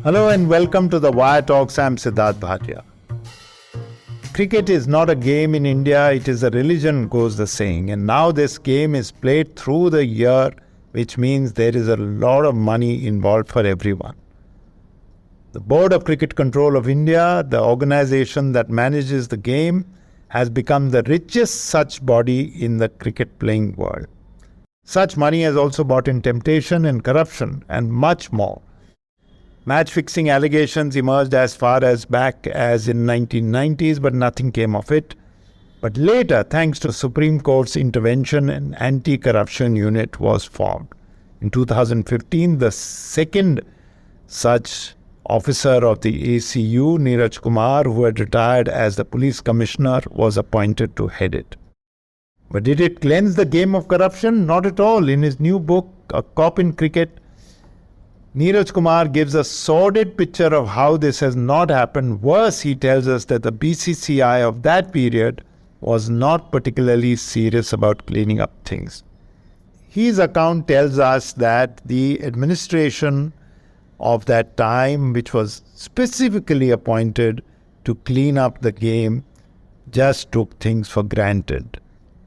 Hello and welcome to the Wire Talks. I'm Sidharth Bhatia. Cricket is not a game in India, it is a religion, goes the saying. And now this game is played through the year, which means there is a lot of money involved for everyone. The Board of Cricket Control of India, the organization that manages the game, has become the richest such body in the cricket playing world. Such money has also brought in temptation and corruption and much more. Match-fixing allegations emerged as far as back as in 1990s, but nothing came of it. But later, thanks to Supreme Court's intervention, an anti-corruption unit was formed. In 2015, the second such officer of the ACU, Neeraj Kumar, who had retired as the police commissioner, was appointed to head it. But did it cleanse the game of corruption? Not at all. In his new book, A Cop in Cricket, Neeraj Kumar gives a sordid picture of how this has not happened. Worse, he tells us that the BCCI of that period was not particularly serious about cleaning up things. His account tells us that the administration of that time, which was specifically appointed to clean up the game, just took things for granted.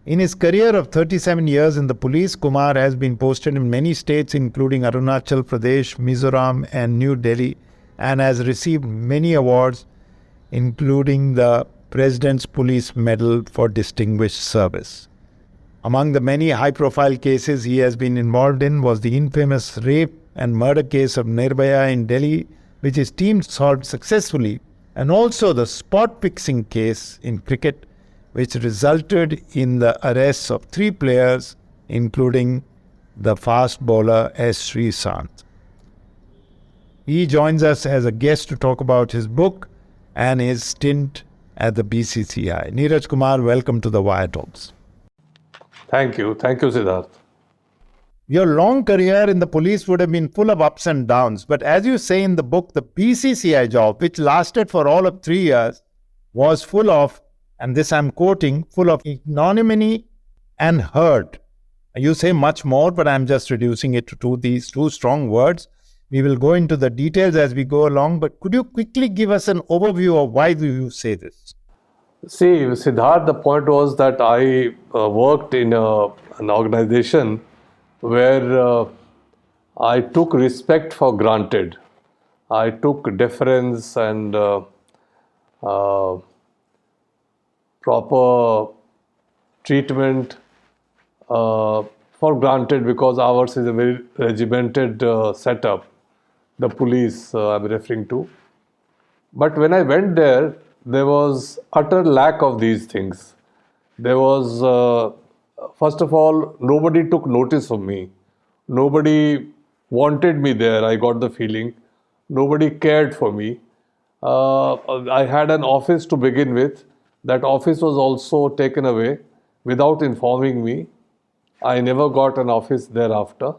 In his career of 37 years in the police, Kumar has been posted in many states including Arunachal Pradesh, Mizoram and New Delhi, and has received many awards including the President's Police Medal for Distinguished Service. Among the many high-profile cases he has been involved in was the infamous rape and murder case of Nirbhaya in Delhi, which his team solved successfully, and also the spot-fixing case in cricket, which resulted in the arrests of 3 players, including the fast bowler S. Sreesanth. He joins us as a guest to talk about his book and his stint at the BCCI. Neeraj Kumar, welcome to the Wire Talks. Thank you, Sidharth. Your long career in the police would have been full of ups and downs, but as you say in the book, the BCCI job, which lasted for all of 3 years, was full of, and this I'm quoting, full of ignominy and hurt. You say much more, but I'm just reducing it to these 2 strong words. We will go into the details as we go along, but could you quickly give us an overview of why do you say this? See, Sidharth, the point was that I worked in an organization where I took respect for granted. I took deference and proper treatment for granted because ours is a very regimented setup, the police I'm referring to. But when I went there, there was utter lack of these things. There was, first of all, nobody took notice of me. Nobody wanted me there, I got the feeling. Nobody cared for me. I had an office to begin with. That office was also taken away without informing me. I never got an office thereafter.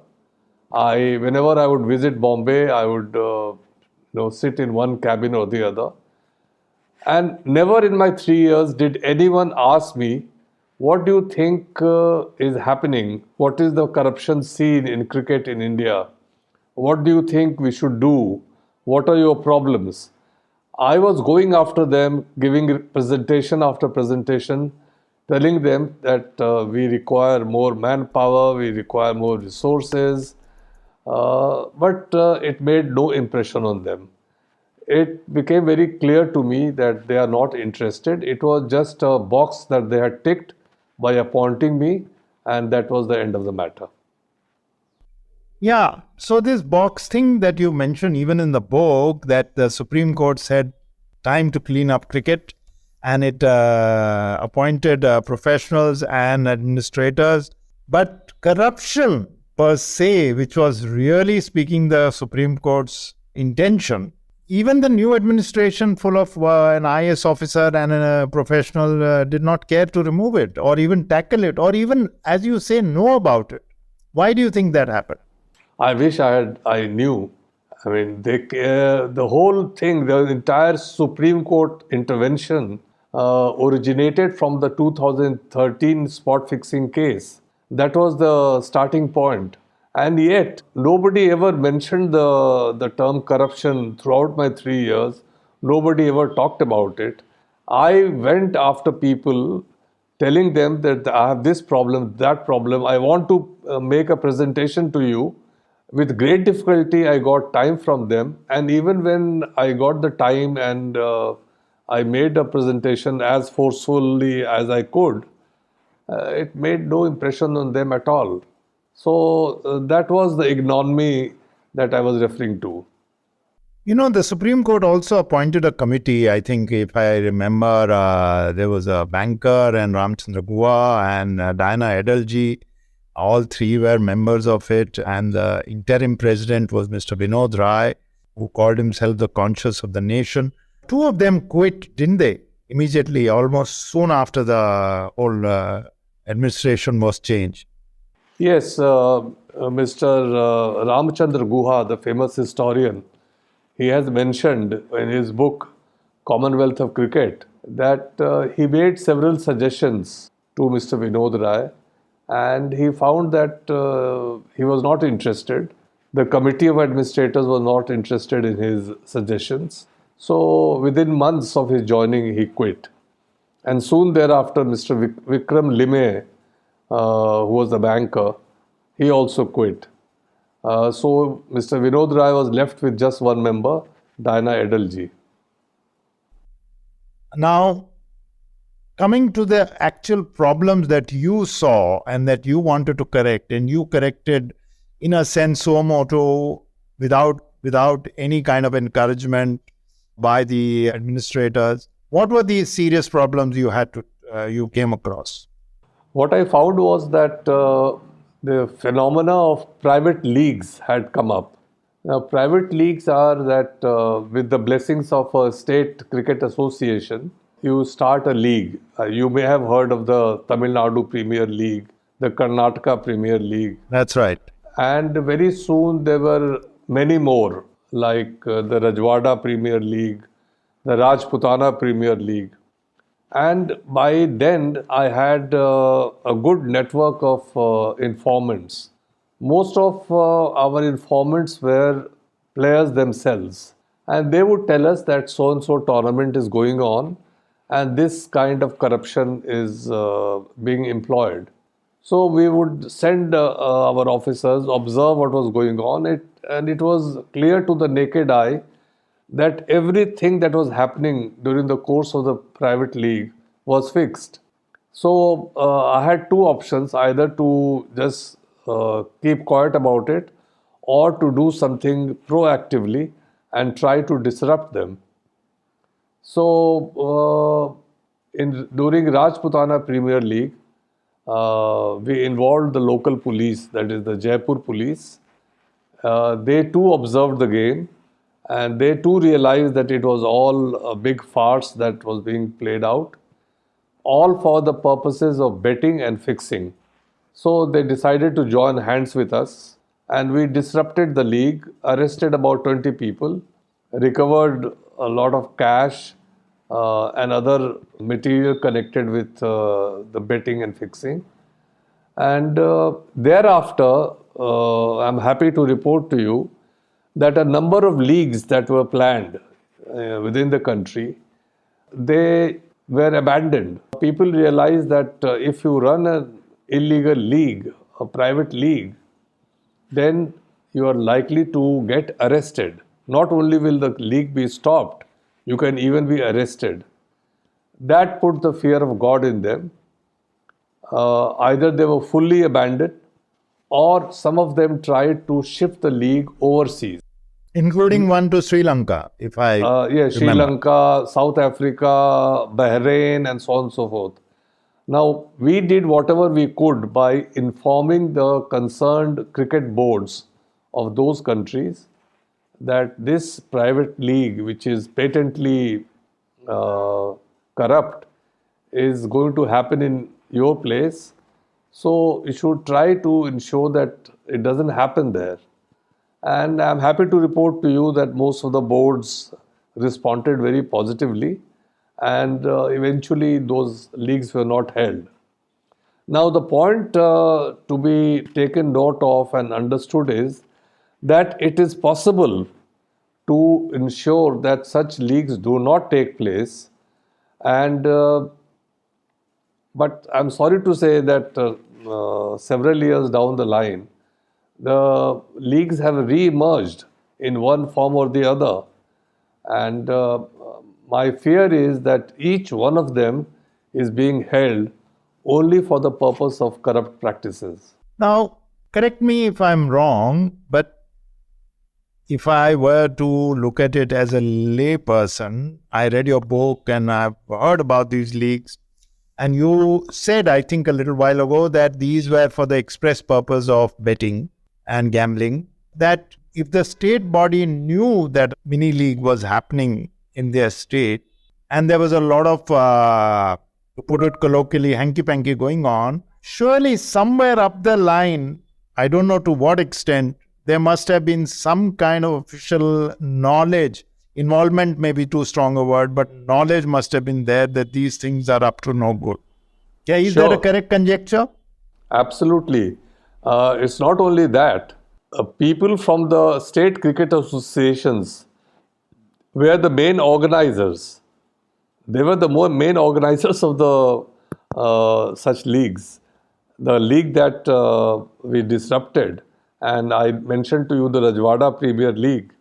Whenever I would visit Bombay, I would sit in one cabin or the other. And never in my 3 years did anyone ask me, what do you think is happening? What is the corruption scene in cricket in India? What do you think we should do? What are your problems? I was going after them, giving presentation after presentation, telling them that we require more manpower, we require more resources, but it made no impression on them. It became very clear to me that they are not interested. It was just a box that they had ticked by appointing me, and that was the end of the matter. Yeah, so this box thing that you mentioned even in the book, that the Supreme Court said time to clean up cricket, and it appointed professionals and administrators. But corruption per se, which was really speaking the Supreme Court's intention, even the new administration full of an IS officer and a professional did not care to remove it or even tackle it or even, as you say, know about it. Why do you think that happened? I wish I knew. I mean, the whole thing, the entire Supreme Court intervention originated from the 2013 spot fixing case. That was the starting point. And yet, nobody ever mentioned the term corruption throughout my 3 years. Nobody ever talked about it. I went after people, telling them that I have this problem, that problem. I want to make a presentation to you. With great difficulty, I got time from them. And even when I got the time and I made a presentation as forcefully as I could, it made no impression on them at all. So that was the ignominy that I was referring to. You know, the Supreme Court also appointed a committee. I think, if I remember, there was a banker and Ramchandra Guha and Diana Edalji. All three were members of it. And the interim president was Mr. Vinod Rai, who called himself the conscience of the nation. Two of them quit, didn't they? Immediately, almost soon after the whole administration was changed. Yes, Mr. Ramchandra Guha, the famous historian, he has mentioned in his book Commonwealth of Cricket that he made several suggestions to Mr. Vinod Rai, and he found that he was not interested. The committee of administrators was not interested in his suggestions. So within months of his joining, he quit. And soon thereafter, Mr. Vikram Lime, who was the banker, he also quit. So Mr. Vinod Rai was left with just one member, Diana Edalji. Now, coming to the actual problems that you saw and that you wanted to correct, and you corrected in a sense suo moto, without any kind of encouragement by the administrators. What were the serious problems you came across? What I found was that the phenomena of private leagues had come up. Now, private leagues are that with the blessings of a state cricket association, you start a league. You may have heard of the Tamil Nadu Premier League, the Karnataka Premier League. That's right. And very soon there were many more, like the Rajwada Premier League, the Rajputana Premier League. And by then, I had a good network of informants. Most of our informants were players themselves. And they would tell us that so-and-so tournament is going on and this kind of corruption is being employed. So we would send our officers, observe what was going on, and it was clear to the naked eye that everything that was happening during the course of the private league was fixed. So I had two options, either to just keep quiet about it or to do something proactively and try to disrupt them. So during Rajputana Premier League, we involved the local police, that is the Jaipur police. They too observed the game, and they too realized that it was all a big farce that was being played out, all for the purposes of betting and fixing. So they decided to join hands with us, and we disrupted the league, arrested about 20 people, recovered a lot of cash and other material connected with the betting and fixing. And thereafter, I'm happy to report to you that a number of leagues that were planned within the country, they were abandoned. People realized that if you run an illegal league, a private league, then you are likely to get arrested. Not only will the league be stopped, you can even be arrested. That put the fear of God in them. Either they were fully abandoned, or some of them tried to shift the league overseas. Including one to Sri Lanka, if I Yes, Sri Lanka, South Africa, Bahrain, and so on and so forth. Now, we did whatever we could by informing the concerned cricket boards of those countries that this private league, which is patently corrupt, is going to happen in your place. So you should try to ensure that it doesn't happen there. And I'm happy to report to you that most of the boards responded very positively, and eventually those leagues were not held. Now, the point to be taken note of and understood is that it is possible to ensure that such leagues do not take place. And but I'm sorry to say that several years down the line, the leagues have re-emerged in one form or the other. And my fear is that each one of them is being held only for the purpose of corrupt practices. Now, correct me if I'm wrong, but if I were to look at it as a lay person, I read your book and I've heard about these leagues. And you said, I think a little while ago, that these were for the express purpose of betting and gambling. That if the state body knew that mini league was happening in their state, and there was a lot of, to put it colloquially, hanky-panky going on, surely somewhere up the line, I don't know to what extent, there must have been some kind of official knowledge. Involvement may be too strong a word, but knowledge must have been there that these things are up to no good. Yeah, is that a correct conjecture? Absolutely. It's not only that. People from the state cricket associations were the main organizers. They were the main organizers of the such leagues. The league that we disrupted, and I mentioned to you the Rajwada Premier League.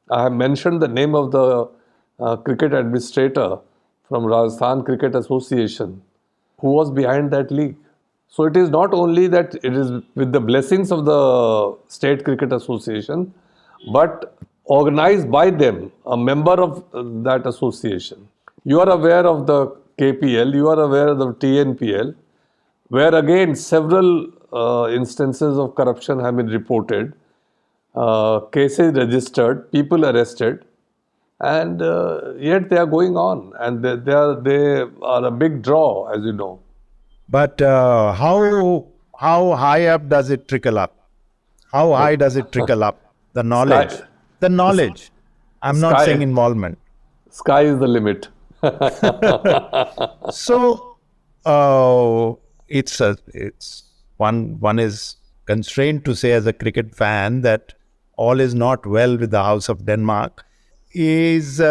I have mentioned the name of the cricket administrator from Rajasthan Cricket Association who was behind that league. So it is not only that it is with the blessings of the State Cricket Association, but organized by them, a member of that association. You are aware of the KPL, you are aware of the TNPL, where again several instances of corruption have been reported, cases registered, people arrested, and yet they are going on, and they are a big draw, as you know. But how high up does it trickle up? How high does it trickle up? The knowledge. Sky. The knowledge. I'm not saying involvement. Sky is the limit. So it's one is constrained to say as a cricket fan that all is not well with the House of Denmark. Is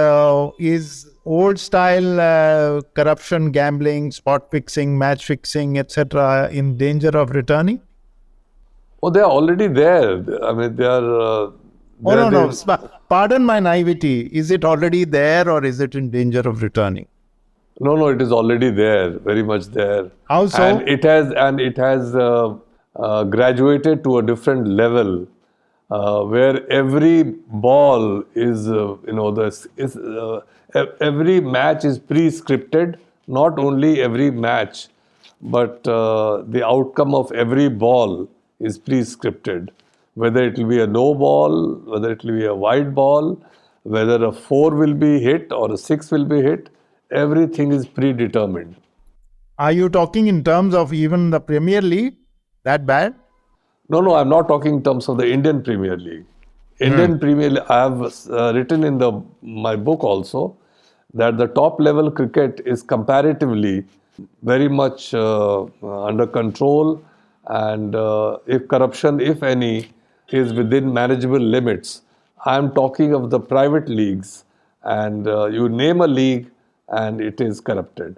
old style corruption, gambling, spot fixing, match fixing, etc. in danger of returning? Oh, they are already there. I mean, they are. No. Pardon my naivety. Is it already there, or is it in danger of returning? No, it is already there, very much there. How so? And it has graduated to a different level, where every ball is, every match is pre-scripted. Not only every match, but the outcome of every ball is pre-scripted. Whether it will be a no ball, whether it will be a wide ball, whether a 4 will be hit or a 6 will be hit, everything is predetermined. Are you talking in terms of even the Premier League? That bad? No, I'm not talking in terms of the Indian Premier League. Indian Premier League, I have written in my book also that the top level cricket is comparatively very much under control, and if corruption, if any, is within manageable limits. I am talking of the private leagues, and you name a league and it is corrupted.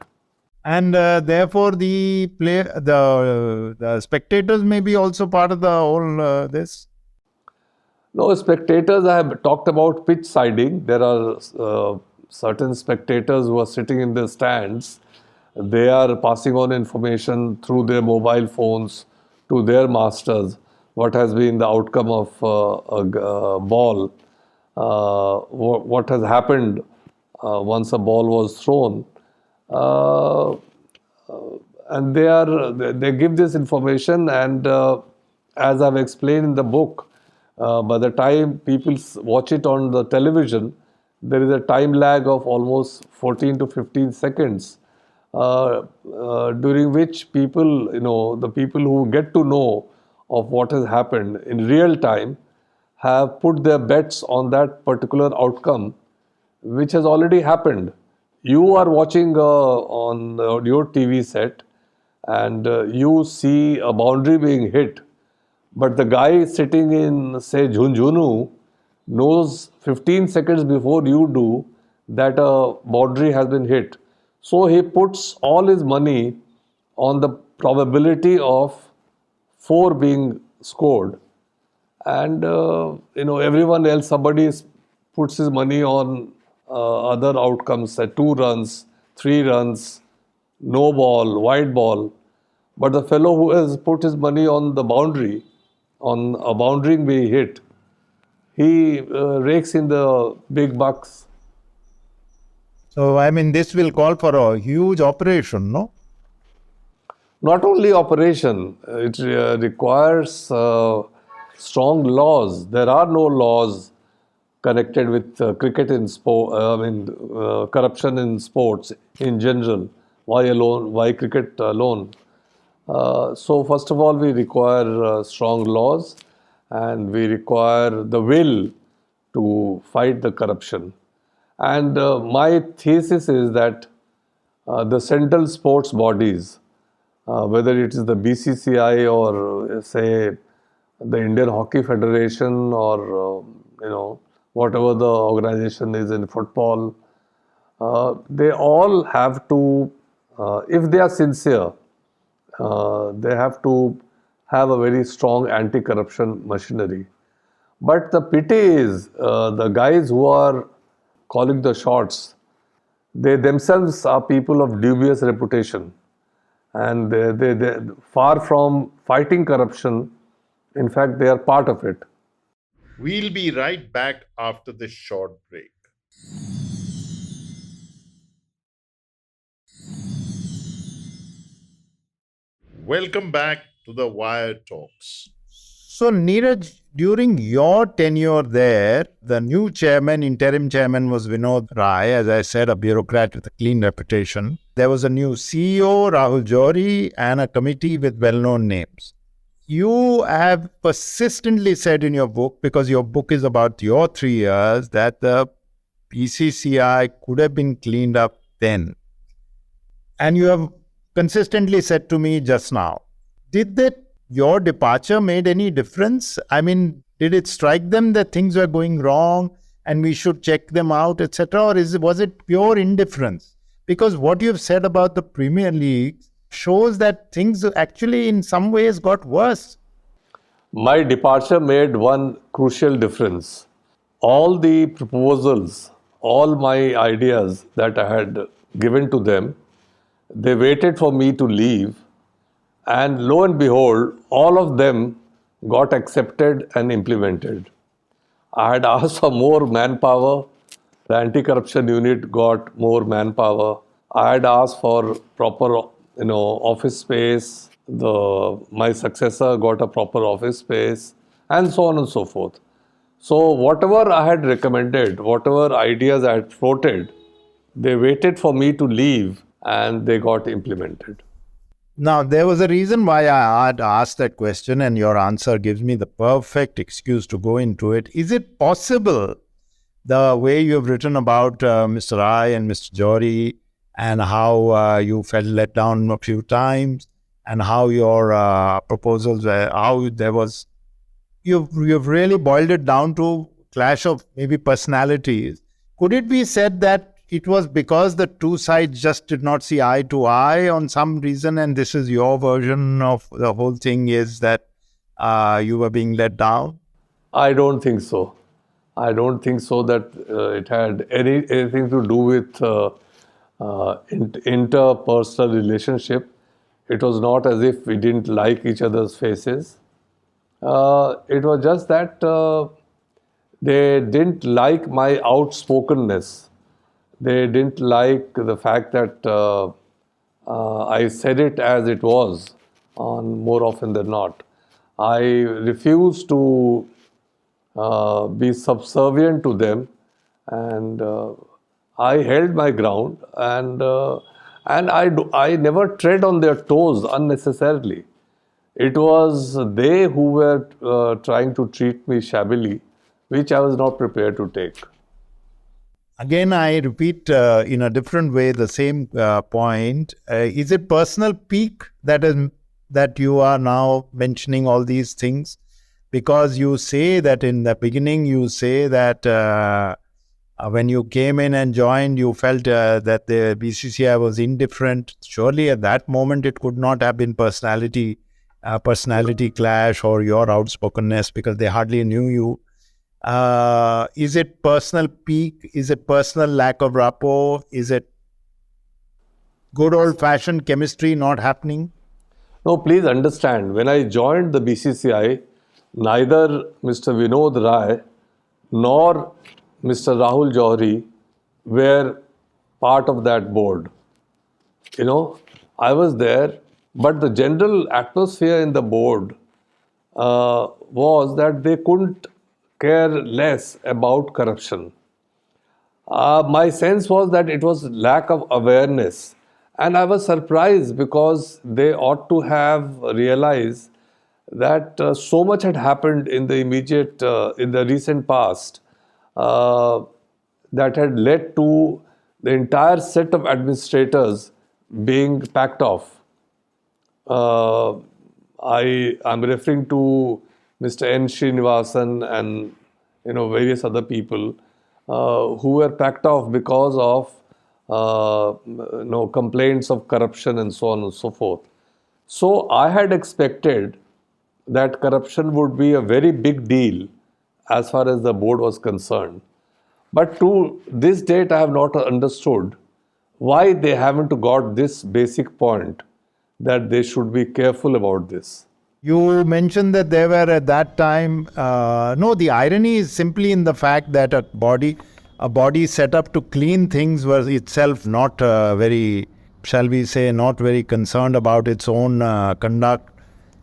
And therefore the spectators may be also part of the whole this? No, spectators, I have talked about pitch siding. There are certain spectators who are sitting in the stands. They are passing on information through their mobile phones to their masters. What has been the outcome of a ball? What has happened once a ball was thrown? And they give this information, and as I've explained in the book, by the time people watch it on the television, there is a time lag of almost 14 to 15 seconds, during which people, the people who get to know of what has happened in real time have put their bets on that particular outcome, which has already happened. You are watching on your TV set, and you see a boundary being hit, but the guy sitting in, say, Jhunjhunu knows 15 seconds before you do that a boundary has been hit. So he puts all his money on the probability of 4 being scored. And everyone else, puts his money on other outcomes, say 2 runs, 3 runs, no ball, wide ball. But the fellow who has put his money on the boundary, on a boundary being hit, he rakes in the big bucks. So, I mean, this will call for a huge operation, no? Not only operation, it requires strong laws. There are no laws connected with cricket in sport, corruption in sports in general. Why alone? Why cricket alone? So, first of all, we require strong laws, and we require the will to fight the corruption. And my thesis is that the central sports bodies, whether it is the BCCI or say the Indian Hockey Federation or whatever the organization is in football, they all have to, if they are sincere, they have to have a very strong anti-corruption machinery. But the pity is the guys who are calling the shots, they themselves are people of dubious reputation, and they far from fighting corruption. In fact, they are part of it. We'll be right back after this short break. Welcome back to the Wire Talks. So, Neeraj, during your tenure there, the new chairman, interim chairman, was Vinod Rai, as I said, a bureaucrat with a clean reputation. There was a new CEO, Rahul Johri, and a committee with well-known names. You have persistently said in your book, because your book is about your 3 years, that the BCCI could have been cleaned up then. And you have consistently said to me just now, did that your departure made any difference? I mean, did it strike them that things were going wrong and we should check them out, etc.? Or was it pure indifference? Because what you've said about the Premier League shows that things actually in some ways got worse. My departure made one crucial difference. All the proposals, all my ideas that I had given to them, they waited for me to leave, and lo and behold, all of them got accepted and implemented. I had asked for more manpower. The anti-corruption unit got more manpower. I had asked for proper, office space. My successor got a proper office space, and so on and so forth. So whatever I had recommended, whatever ideas I had floated, they waited for me to leave, and they got implemented. Now, there was a reason why I had asked that question, and your answer gives me the perfect excuse to go into it. Is it possible, the way you have written about Mr. Rai and Mr. Johri, and how you felt let down a few times, and how your proposals were, how there was, you've really boiled it down to clash of maybe personalities. Could it be said that it was because the two sides just did not see eye to eye on some reason, and this is your version of the whole thing, is that you were being let down? I don't think so. I don't think so that it had anything to do with interpersonal relationship. It was not as if we didn't like each other's faces. It was just that they didn't like my outspokenness. They didn't like the fact that I said it as it was, on more often than not. I refused to be subservient to them, and I held my ground, and I never tread on their toes unnecessarily. It was they who were trying to treat me shabbily, which I was not prepared to take. Again, I repeat in a different way the same point. Is it personal pique that you are now mentioning all these things? Because you say that in the beginning, you say that when you came in and joined, you felt that the BCCI was indifferent. Surely at that moment, it could not have been personality clash or your outspokenness, because they hardly knew you. Is it personal pique? Is it personal lack of rapport? Is it good old-fashioned chemistry not happening? No, please understand, when I joined the BCCI, neither Mr. Vinod Rai nor Mr. Rahul Johri were part of that board. I was there, but the general atmosphere in the board was that they couldn't care less about corruption. My sense was that it was lack of awareness, and I was surprised because they ought to have realized that so much had happened in the recent past, uh, that had led to the entire set of administrators being packed off. Uh, I'm referring to Mr. N. Srinivasan and various other people who were packed off because of complaints of corruption and so on and so forth. So I had expected that corruption would be a very big deal as far as the board was concerned. But to this date, I have not understood why they haven't got this basic point that they should be careful about this. You mentioned that they were at that time. No, the irony is simply in the fact that a body set up to clean things was itself not very, shall we say, not very concerned about its own conduct,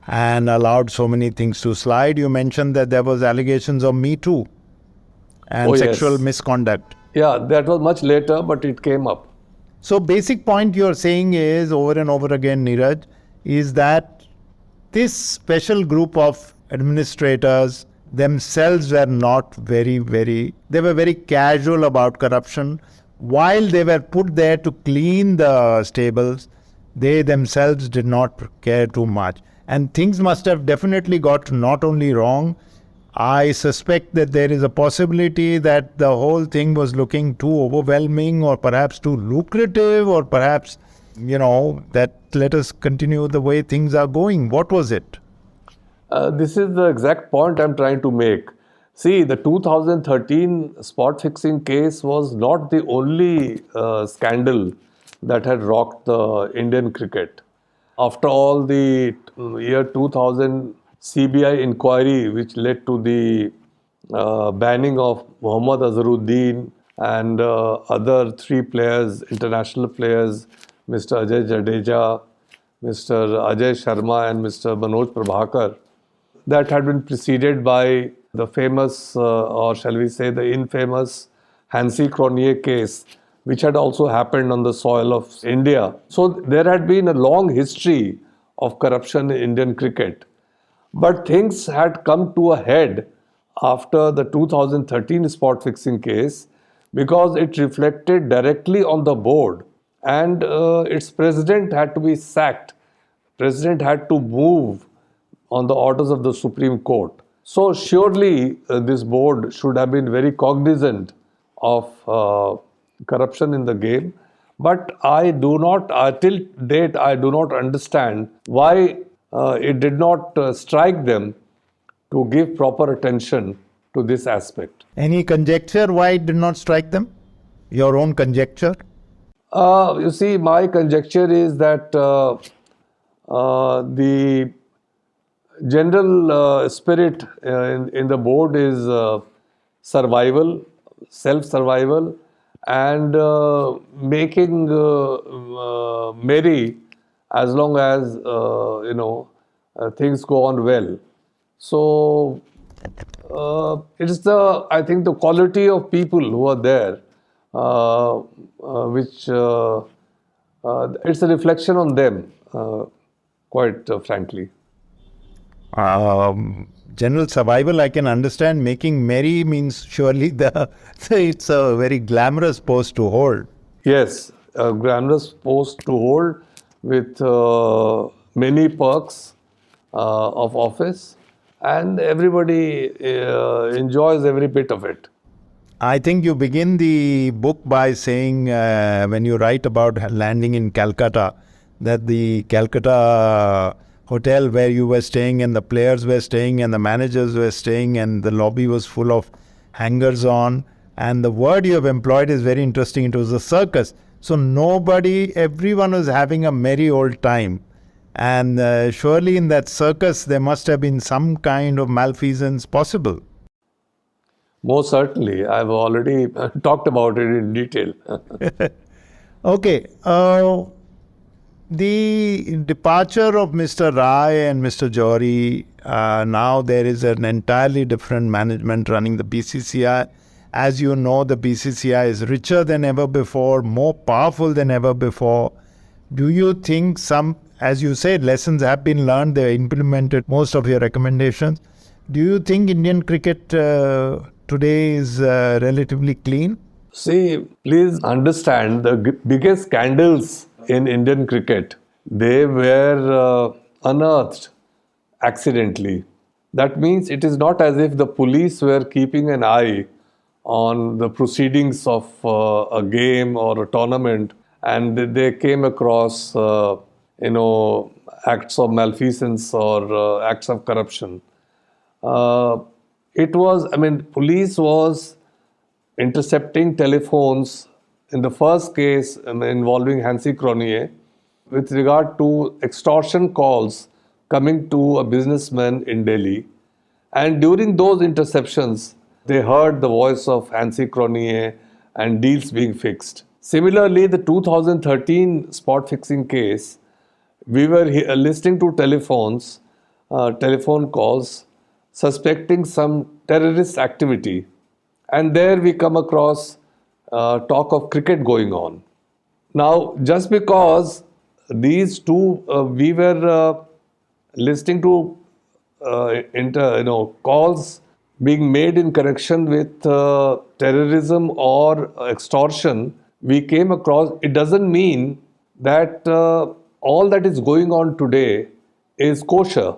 and allowed so many things to slide. You mentioned that there was allegations of Me Too and sexual Yes. misconduct. Yeah, that was much later, but it came up. So basic point you're saying is over and over again, Neeraj, is that this special group of administrators themselves were not they were very casual about corruption. While they were put there to clean the stables, they themselves did not care too much. And things must have definitely got not only wrong, I suspect that there is a possibility that the whole thing was looking too overwhelming or perhaps too lucrative, or perhaps, that let us continue the way things are going. What was it? This is the exact point I'm trying to make. See, the 2013 spot fixing case was not the only scandal that had rocked the Indian cricket. After all, the year 2000 CBI inquiry, which led to the banning of Mohammad Azharuddin and other three players, international players, Mr. Ajay Jadeja, Mr. Ajay Sharma, and Mr. Manoj Prabhakar, that had been preceded by the famous, or shall we say, the infamous Hansi Cronje case, which had also happened on the soil of India. So there had been a long history of corruption in Indian cricket. But things had come to a head after the 2013 spot fixing case, because it reflected directly on the board, and its president had to be sacked. President had to move on the orders of the Supreme Court. So surely this board should have been very cognizant of corruption in the game. But I do not, till date, I do not understand why it did not strike them to give proper attention to this aspect. Any conjecture why it did not strike them? Your own conjecture? You see, my conjecture is that the general spirit in the board is survival, self-survival, and making merry as long as things go on well. So it's I think the quality of people who are there, which it's a reflection on them, quite frankly. general survival, I can understand. Making merry means surely it's a very glamorous post to hold. Yes, a glamorous post to hold with many perks of office, and everybody enjoys every bit of it. I think you begin the book by saying, when you write about landing in Calcutta, that the Calcutta hotel where you were staying and the players were staying and the managers were staying and the lobby was full of hangers on. And the word you have employed is very interesting. It was a circus. So everyone was having a merry old time. And surely in that circus, there must have been some kind of malfeasance possible. Most certainly. I've already talked about it in detail. Okay. The departure of Mr. Rai and Mr. Johri, now there is an entirely different management running the BCCI. As you know, the BCCI is richer than ever before, more powerful than ever before. Do you think as you said, lessons have been learned, they implemented most of your recommendations. Do you think Indian cricket today is relatively clean? See, please understand the biggest scandals in Indian cricket, they were unearthed accidentally. That means it is not as if the police were keeping an eye on the proceedings of a game or a tournament and they came across, acts of malfeasance or acts of corruption. Police was intercepting telephones in the first case involving Hansi Cronier with regard to extortion calls coming to a businessman in Delhi. And during those interceptions, they heard the voice of Hansi Cronier and deals being fixed. Similarly, the 2013 spot fixing case, we were listening to telephone calls suspecting some terrorist activity. And there we come across talk of cricket going on. Now, just because these two, we were listening to calls being made in connection with terrorism or extortion, we came across, it doesn't mean that all that is going on today is kosher.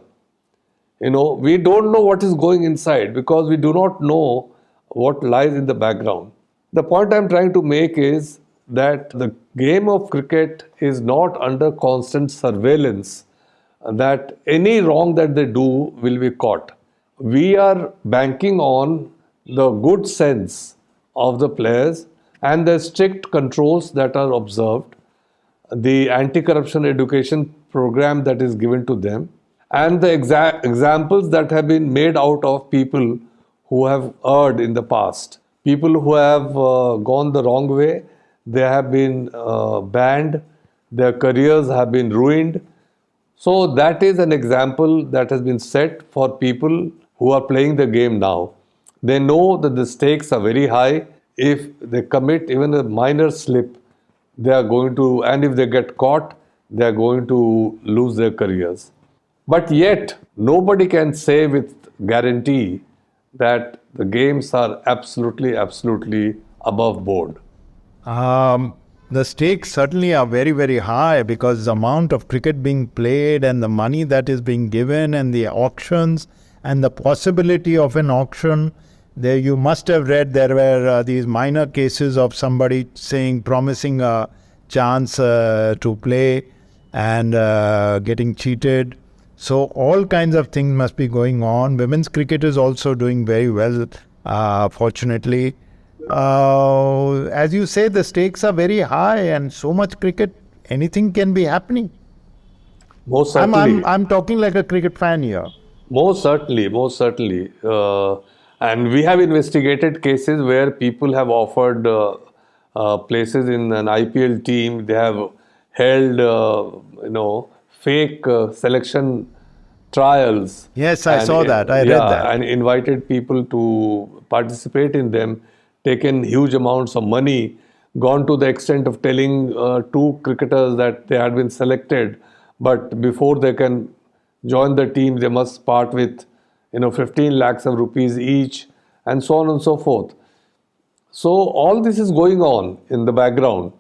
We don't know what is going inside because we do not know what lies in the background. The point I'm trying to make is that the game of cricket is not under constant surveillance, that any wrong that they do will be caught. We are banking on the good sense of the players and the strict controls that are observed, the anti-corruption education program that is given to them, and the examples that have been made out of people who have erred in the past. People who have gone the wrong way, they have been banned, their careers have been ruined. So that is an example that has been set for people who are playing the game now. They know that the stakes are very high. If they commit even a minor slip, they are going to, and if they get caught, they are going to lose their careers. But yet, nobody can say with guarantee that the games are absolutely above board. The stakes certainly are very, very high because the amount of cricket being played and the money that is being given and the auctions and the possibility of an auction. There you must have read there were these minor cases of somebody promising a chance to play and getting cheated. So all kinds of things must be going on. Women's cricket is also doing very well, fortunately. As you say, the stakes are very high and so much cricket, anything can be happening. Most certainly. I'm talking like a cricket fan here. Most certainly. And we have investigated cases where people have offered places in an IPL team. They have held, fake selection trials. Yes, I saw that. I read that. And invited people to participate in them, taken huge amounts of money, gone to the extent of telling two cricketers that they had been selected, but before they can join the team, they must part with 15 lakhs of rupees each, and so on and so forth. So all this is going on in the background.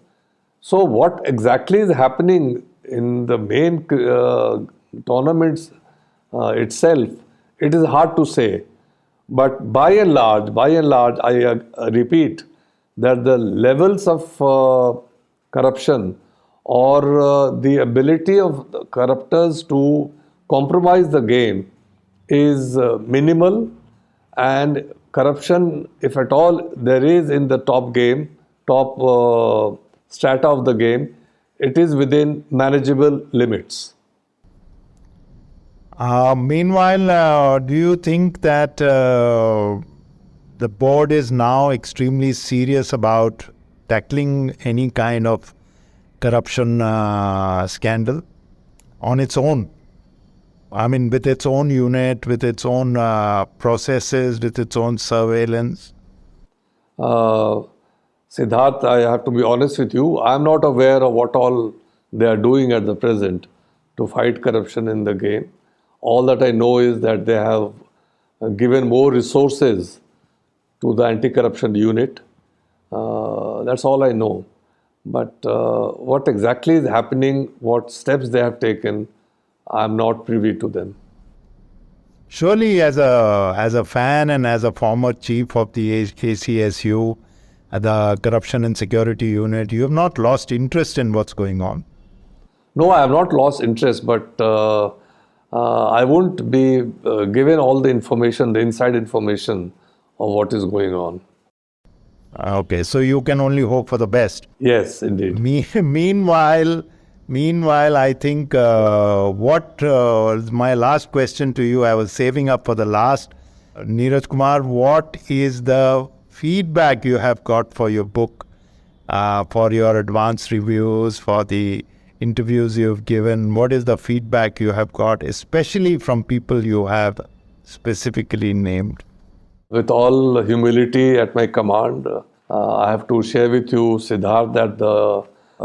So what exactly is happening in the main tournaments itself, it is hard to say. But by and large, I repeat that the levels of corruption or the ability of the corruptors to compromise the game is minimal, and corruption, if at all there is in the top strata of the game, it is within manageable limits. Meanwhile, do you think that the board is now extremely serious about tackling any kind of corruption scandal on its own? I mean, with its own unit, with its own processes, with its own surveillance? Sidharth, I have to be honest with you, I am not aware of what all they are doing at the present to fight corruption in the game. All that I know is that they have given more resources to the anti-corruption unit. That's all I know. But what exactly is happening, what steps they have taken, I'm not privy to them. Surely, as a fan and as a former chief of the ACSU, the Corruption and Security Unit, you have not lost interest in what's going on. No, I have not lost interest, but I won't be given all the information, the inside information of what is going on. Okay, so you can only hope for the best. Yes, indeed. Meanwhile, I think what my last question to you, I was saving up for the last. Neeraj Kumar, what is the feedback you have got for your book, for your advanced reviews, for the interviews you've given? What is the feedback you have got, especially from people you have specifically named? With all humility at my command, I have to share with you, Sidharth, that the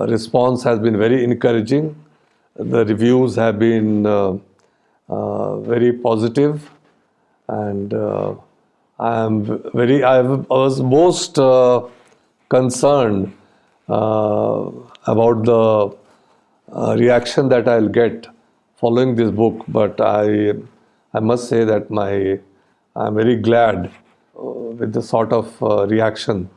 response has been very encouraging. The reviews have been very positive, and I was most concerned about the reaction that I'll get following this book. But I must say that I'm very glad with the sort of reaction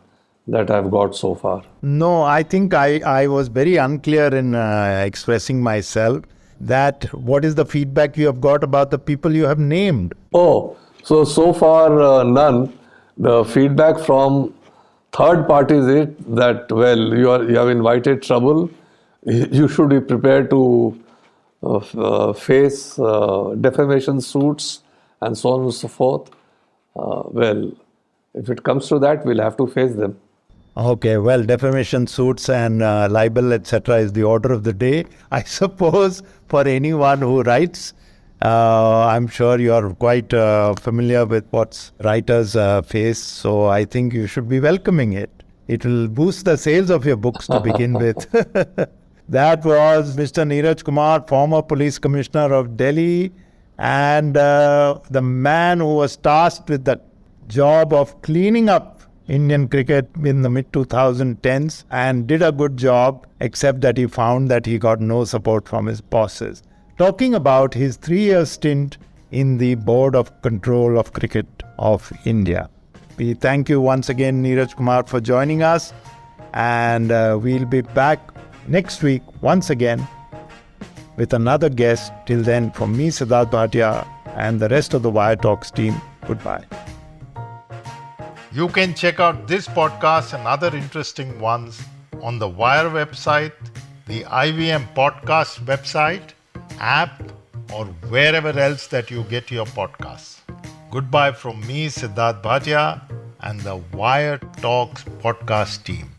that I've got so far. No, I think I was very unclear in expressing myself. That what is the feedback you have got about the people you have named? Oh, so far none. The feedback from third parties is that, well, you have invited trouble. You should be prepared to face defamation suits and so on and so forth. Well, if it comes to that, we'll have to face them. Okay, well, defamation suits and libel, etc. is the order of the day. I suppose for anyone who writes, I'm sure you're quite familiar with what writers face. So I think you should be welcoming it. It will boost the sales of your books to begin with. That was Mr. Neeraj Kumar, former police commissioner of Delhi, and the man who was tasked with the job of cleaning up Indian cricket in the mid-2010s and did a good job, except that he found that he got no support from his bosses. Talking about his 3-year stint in the Board of Control of Cricket of India. We thank you once again, Neeraj Kumar, for joining us, and we'll be back next week once again with another guest. Till then, from me, Sidharth Bhatia, and the rest of the Wire Talks team, goodbye. You can check out this podcast and other interesting ones on the Wire website, the IVM podcast website, app, or wherever else that you get your podcasts. Goodbye from me, Sidharth Bhatia, and the Wire Talks podcast team.